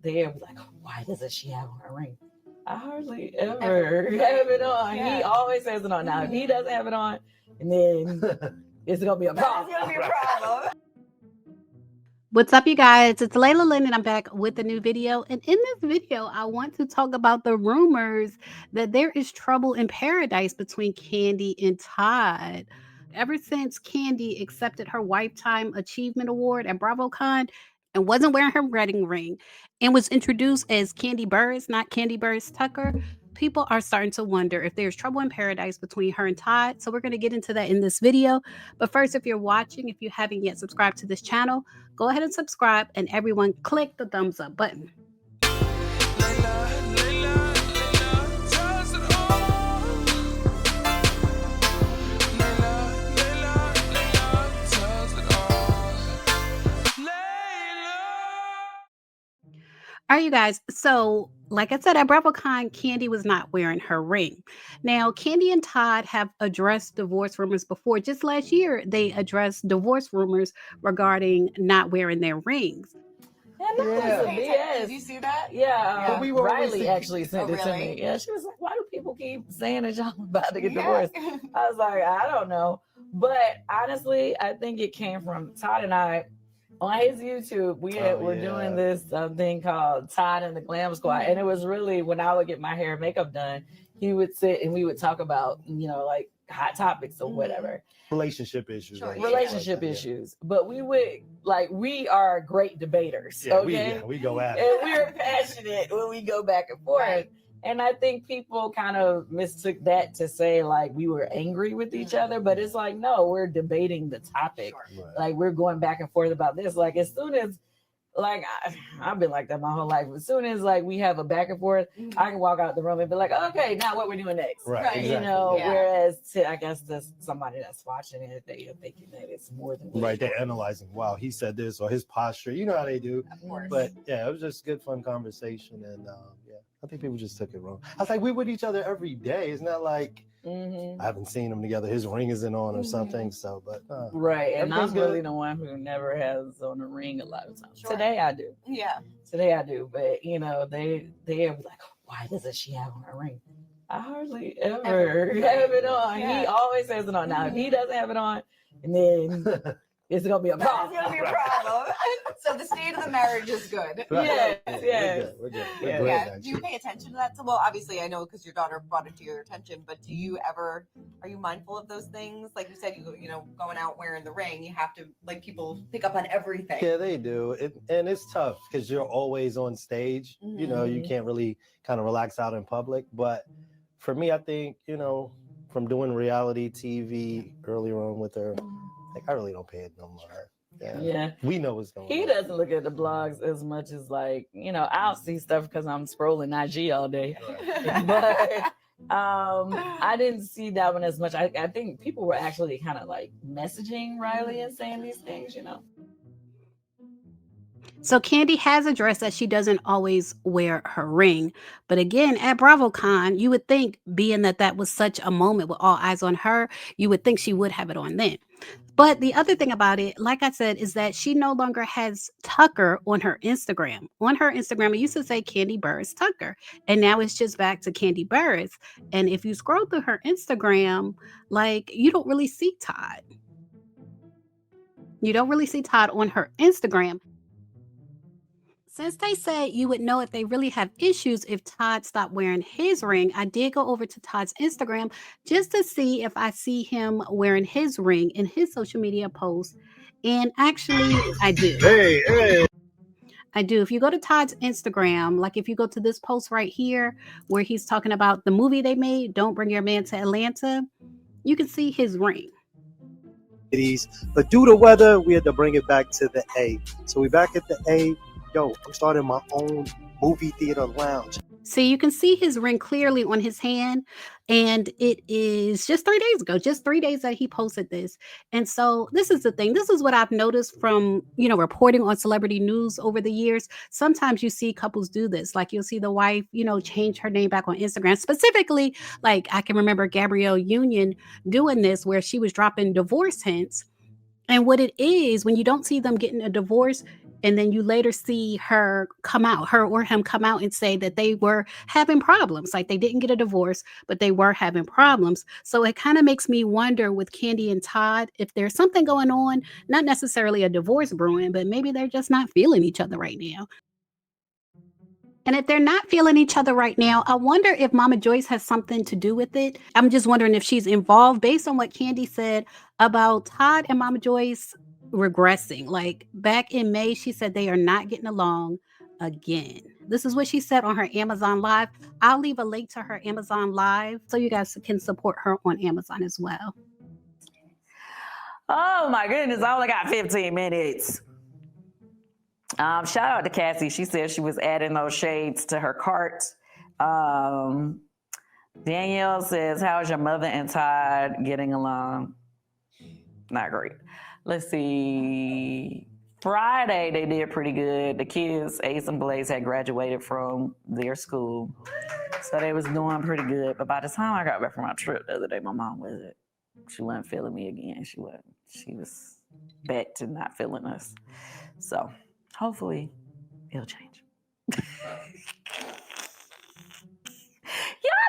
they're like, why doesn't she have on a ring? I hardly ever have it on. Yeah. He always has it on. Now, if he doesn't have it on, and then it's going to be a problem. It's going to be a problem. What's up, you guys? It's Layla Lynn, and I'm back with a new video. And in this video, I want to talk about the rumors that there is trouble in paradise between Kandi and Todd. Ever since Kandi accepted her Lifetime Achievement Award at BravoCon and wasn't wearing her wedding ring and was introduced as Kandi Burruss, not Kandi Burruss Tucker, people are starting to wonder if there's trouble in paradise between her and Todd. So we're going to get into that in this video. But first, if you're watching, if you haven't yet subscribed to this channel, go ahead and subscribe, and everyone click the thumbs up button. All right, you guys. So, like I said, at BravoCon, Kandi was not wearing her ring. Now, Kandi and Todd have addressed divorce rumors before. Just last year, they addressed divorce rumors regarding not wearing their rings. Yeah, BS. Did you see that? Yeah, Riley actually sent it to me. Yeah, she was like, why do people keep saying that y'all about to get divorced? I was like, I don't know. But honestly, I think it came from Todd and I. On his YouTube, we're doing this thing called Todd and the Glam Squad. And it was really, when I would get my hair and makeup done, he would sit and we would talk about, like hot topics or whatever. Relationship issues. Sure, relationship issues. But we would, we are great debaters. Yeah, okay? we go at it. And we're passionate when we go back and forth. Right. And I think people kind of mistook that to say we were angry with each other, but it's no, we're debating the topic. Sure. Right. We're going back and forth about this. As soon as I've been like that my whole life. As soon as we have a back and forth, I can walk out the room and be like, okay, now what we're doing next. Right. Exactly. Whereas I guess somebody that's watching it, they are thinking that it's more than right. They're analyzing, wow, he said this or his posture. You know how they do. Of course. But yeah, it was just good, fun conversation. And I think people just took it wrong. I was like, we're with each other every day. It's not like I haven't seen them together. His ring isn't on or something. So, but right. And I'm really the one who never has on a ring a lot of times. Sure. Today I do. Yeah. Today I do. But they are like, why doesn't she have on a ring? I hardly ever have it on. Yeah. He always has it on. Now, if he doesn't have it on, and then it's gonna be a problem. It's gonna be a problem. So the state of the marriage is good. Yes. We're good. Yeah. Do you pay attention to that? So, well, obviously, I know because your daughter brought it to your attention. But are you mindful of those things? Like you said, going out wearing the ring, you have to people pick up on everything. Yeah, they do. And it's tough because you're always on stage. You can't really kind of relax out in public. But for me, I think from doing reality TV earlier on with her. I really don't pay it no more. Yeah. We know what's going on. He doesn't look at the blogs as much as I'll see stuff because I'm scrolling IG all day. Right. But I didn't see that one as much. I think people were actually kind of messaging Riley and saying these things, So Kandi has addressed that she doesn't always wear her ring. But again, at BravoCon, you would think, being that was such a moment with all eyes on her, you would think she would have it on then. But the other thing about it, like I said, is that she no longer has Tucker on her Instagram. On her Instagram, it used to say Kandi Burruss Tucker. And now it's just back to Kandi Burruss. And if you scroll through her Instagram, you don't really see Todd. You don't really see Todd on her Instagram. Since they said you would know if they really have issues if Todd stopped wearing his ring, I did go over to Todd's Instagram just to see if I see him wearing his ring in his social media posts. And actually, I do. Hey. I do. If you go to Todd's Instagram, if you go to this post right here where he's talking about the movie they made, Don't Bring Your Man to Atlanta, you can see his ring. But due to weather, we had to bring it back to the A. So we're back at the A. I'm starting my own movie theater lounge. See, you can see his ring clearly on his hand, and it is just 3 days ago, just 3 days that he posted this. And so this is the thing. This is what I've noticed from, reporting on celebrity news over the years. Sometimes you see couples do this. You'll see the wife, change her name back on Instagram. Specifically, I can remember Gabrielle Union doing this where she was dropping divorce hints. And what it is, when you don't see them getting a divorce, And then you later see her or him come out and say that they were having problems. Like they didn't get a divorce, but they were having problems. So it kind of makes me wonder with Kandi and Todd, if there's something going on, not necessarily a divorce brewing, but maybe they're just not feeling each other right now. And if they're not feeling each other right now, I wonder if Mama Joyce has something to do with it. I'm just wondering if she's involved based on what Kandi said about Todd and Mama Joyce regressing. Like back in May, she said they are not getting along again. This is what she said on her Amazon Live. I'll leave a link to her Amazon Live so you guys can support her on Amazon as well. Oh my goodness, I only got 15 minutes. Shout out to Cassie. She said she was adding those shades to her cart. Danielle says, how's your mother and Todd getting along? Not great. Let's see. Friday, they did pretty good. The kids, Ace and Blaze, had graduated from their school. So they was doing pretty good. But by the time I got back from my trip the other day, my mom she wasn't feeling me again. She was back to not feeling us. So hopefully it'll change. Y'all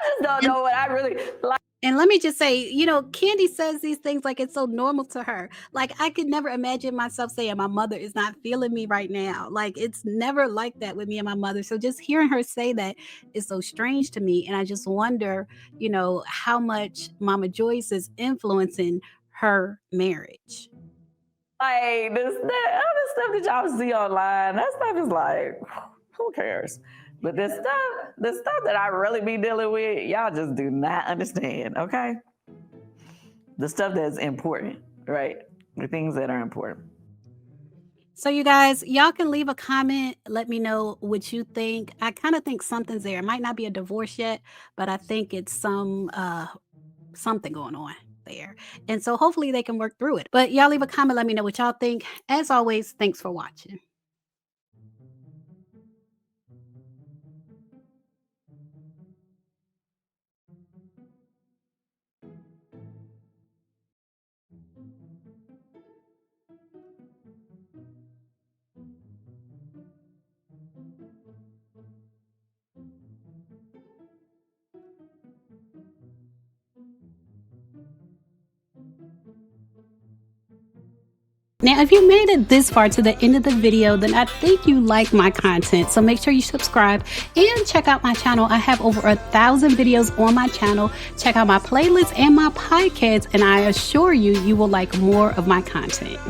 just don't know what I really like. And let me just say, Kandi says these things like it's so normal to her. Like I could never imagine myself saying my mother is not feeling me right now. Like it's never like that with me and my mother. So just hearing her say that is so strange to me. And I just wonder, how much Mama Joyce is influencing her marriage. Like this stuff that y'all see online, that stuff is like, who cares? But the stuff that I really be dealing with, y'all just do not understand, okay? The stuff that's important, right? The things that are important. So you guys, y'all can leave a comment. Let me know what you think. I kind of think something's there. It might not be a divorce yet, but I think it's something going on there. And so hopefully they can work through it. But y'all leave a comment. Let me know what y'all think. As always, thanks for watching. Now, if you made it this far to the end of the video, then I think you like my content. So make sure you subscribe and check out my channel. I have over 1,000 videos on my channel. Check out my playlist and my podcast, and I assure you, you will like more of my content.